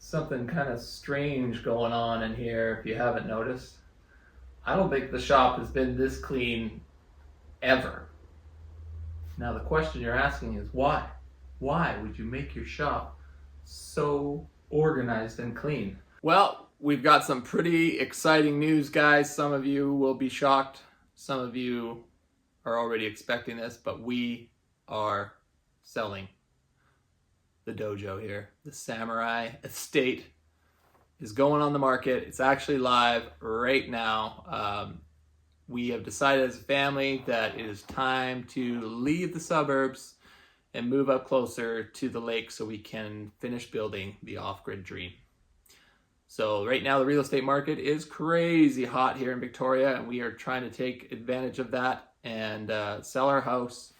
Something kind of strange going on in here if you haven't noticed. I don't think the shop has been this clean ever. Now the question you're asking is why? Why would you make your shop so organized and clean? Well, we've got some pretty exciting news, guys. Some of you will be shocked. Some of you are already expecting this, but we are selling the dojo here. The Samurai Estate is going on the market. It's actually live right now. We have decided as a family that it is time to leave the suburbs and move up closer to the lake so we can finish building the off-grid dream. So right now the real estate market is crazy hot here in Victoria, and we are trying to take advantage of that and sell our house,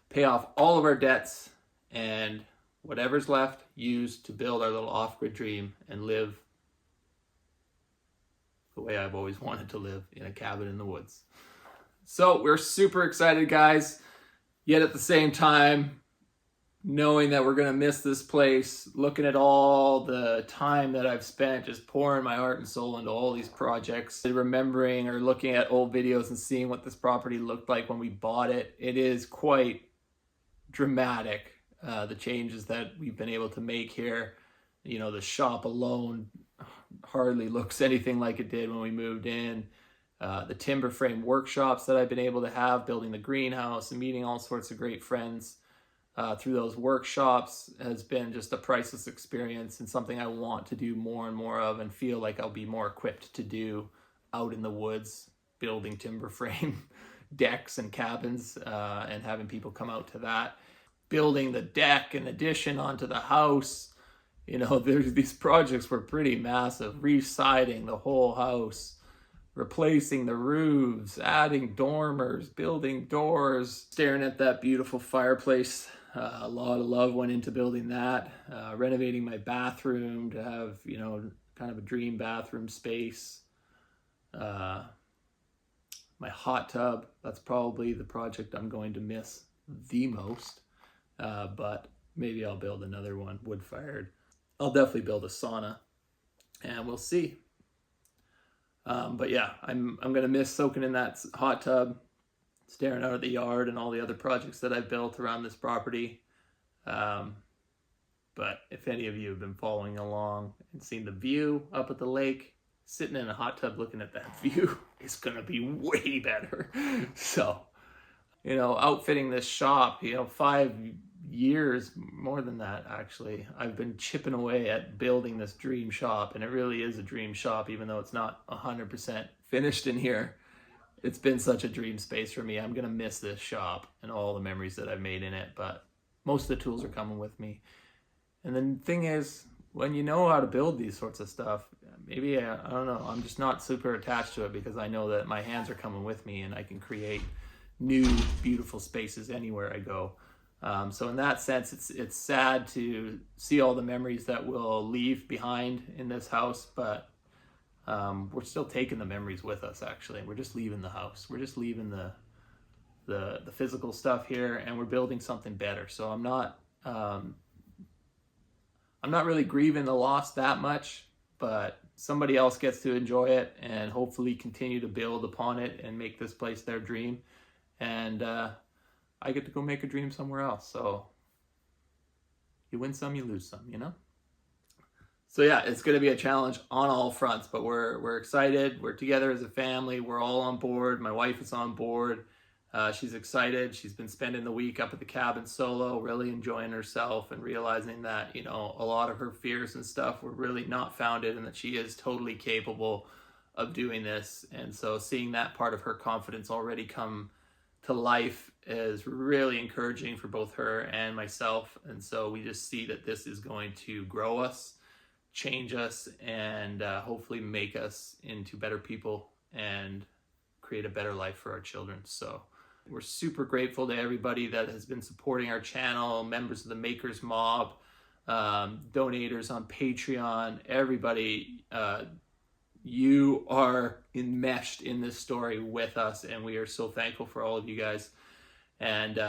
pay off all of our debts, and whatever's left, used to build our little off-grid dream and live the way I've always wanted to live, in a cabin in the woods. So we're super excited, guys, yet at the same time, knowing that we're going to miss this place, looking at all the time that I've spent just pouring my heart and soul into all these projects, remembering or looking at old videos and seeing what this property looked like when we bought it. It is quite dramatic. The changes that we've been able to make here. You know, the shop alone hardly looks anything like it did when we moved in. The timber frame workshops that I've been able to have, building the greenhouse and meeting all sorts of great friends through those workshops has been just a priceless experience, and something I want to do more and more of, and feel like I'll be more equipped to do out in the woods, building timber frame decks and cabins, and having people come out to that. Building the deck and addition onto the house. You know, these projects were pretty massive. Re-siding the whole house, replacing the roofs, adding dormers, building doors, staring at that beautiful fireplace. A lot of love went into building that. Renovating my bathroom to have, you know, kind of a dream bathroom space. My hot tub, that's probably the project I'm going to miss the most. But maybe I'll build another one, wood-fired. I'll definitely build a sauna, and we'll see. But yeah, I'm gonna miss soaking in that hot tub, staring out at the yard and all the other projects that I've built around this property. But if any of you have been following along and seen the view up at the lake, sitting in a hot tub looking at that view is gonna be way better. So, you know, outfitting this shop, you know, 5 years, more than that actually, I've been chipping away at building this dream shop, and it really is a dream shop, even though it's not 100% finished in here. It's been such a dream space for me. I'm gonna miss this shop and all the memories that I've made in it, but most of the tools are coming with me. And the thing is, when you know how to build these sorts of stuff, maybe I don't know, I'm just not super attached to it, because I know that my hands are coming with me and I can create new beautiful spaces anywhere I go. So in that sense, it's sad to see all the memories that we'll leave behind in this house, but we're still taking the memories with us. Actually, we're just leaving the house. We're just leaving the physical stuff here, and we're building something better. So I'm not really grieving the loss that much, but somebody else gets to enjoy it and hopefully continue to build upon it and make this place their dream. And I get to go make a dream somewhere else. So you win some, you lose some, you know? So yeah, it's going to be a challenge on all fronts, but we're excited. We're together as a family. We're all on board. My wife is on board. She's excited. She's been spending the week up at the cabin solo, really enjoying herself and realizing that, you know, a lot of her fears and stuff were really not founded, and that she is totally capable of doing this. And so seeing that part of her confidence already come to life is really encouraging for both her and myself. And so we just see that this is going to grow us, change us, and hopefully make us into better people and create a better life for our children. So we're super grateful to everybody that has been supporting our channel, members of the Makers Mob, donators on Patreon, everybody. You are enmeshed in this story with us, and we are so thankful for all of you guys. And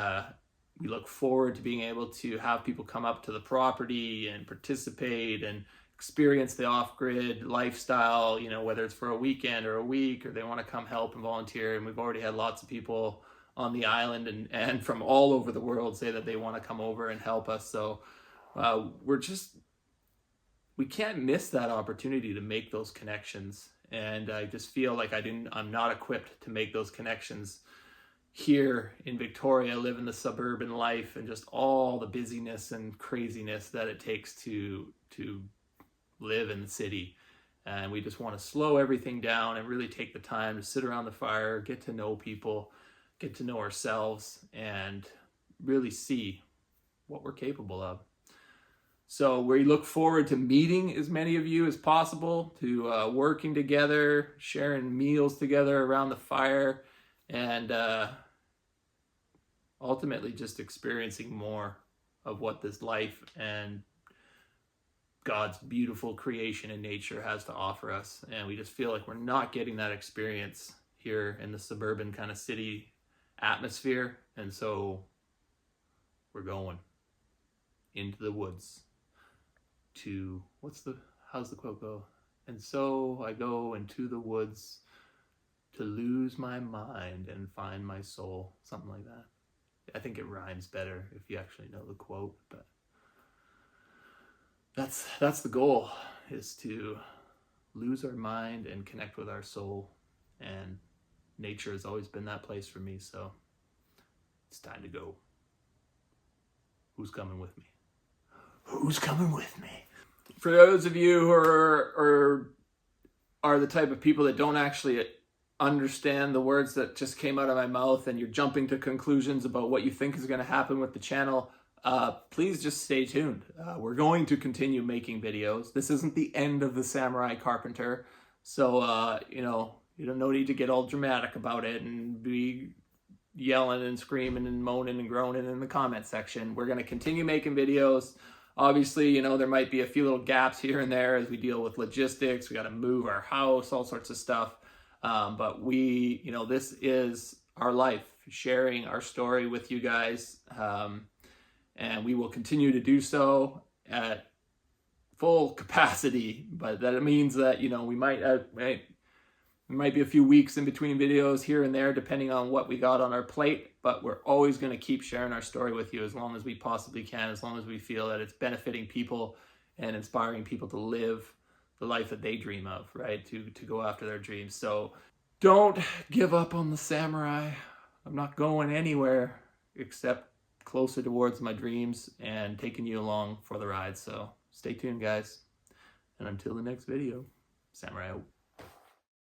we look forward to being able to have people come up to the property and participate and experience the off-grid lifestyle, you know, whether it's for a weekend or a week, or they want to come help and volunteer. And we've already had lots of people on the island and from all over the world say that they want to come over and help us. So we can't miss that opportunity to make those connections. And I just feel like I'm not equipped to make those connections here in Victoria, living the suburban life and just all the busyness and craziness that it takes to live in the city. And we just want to slow everything down and really take the time to sit around the fire, get to know people, get to know ourselves, and really see what we're capable of. So we look forward to meeting as many of you as possible, to working together, sharing meals together around the fire, and ultimately just experiencing more of what this life and God's beautiful creation and nature has to offer us. And we just feel like we're not getting that experience here in the suburban kind of city atmosphere. And so we're going into the woods to, how's the quote go? And so I go into the woods to lose my mind and find my soul. Something like that. I think it rhymes better if you actually know the quote, but that's the goal, is to lose our mind and connect with our soul. And nature has always been that place for me, so it's time to go. Who's coming with me? Who's coming with me? For those of you who are the type of people that don't actually understand the words that just came out of my mouth, and you're jumping to conclusions about what you think is going to happen with the channel, please just stay tuned. We're going to continue making videos. This isn't the end of the Samurai Carpenter, so you know, you don't need to get all dramatic about it and be yelling and screaming and moaning and groaning in the comment section. We're going to continue making videos. Obviously, you know, there might be a few little gaps here and there as we deal with logistics. We got to move our house, all sorts of stuff. But you know, this is our life, sharing our story with you guys. And we will continue to do so at full capacity, but that means that, you know, we might be a few weeks in between videos here and there, depending on what we got on our plate, but we're always going to keep sharing our story with you as long as we possibly can, as long as we feel that it's benefiting people and inspiring people to live the life that they dream of, right? To go after their dreams. So don't give up on the samurai. I'm not going anywhere except closer towards my dreams and taking you along for the ride. So stay tuned, guys. And until the next video, samurai out.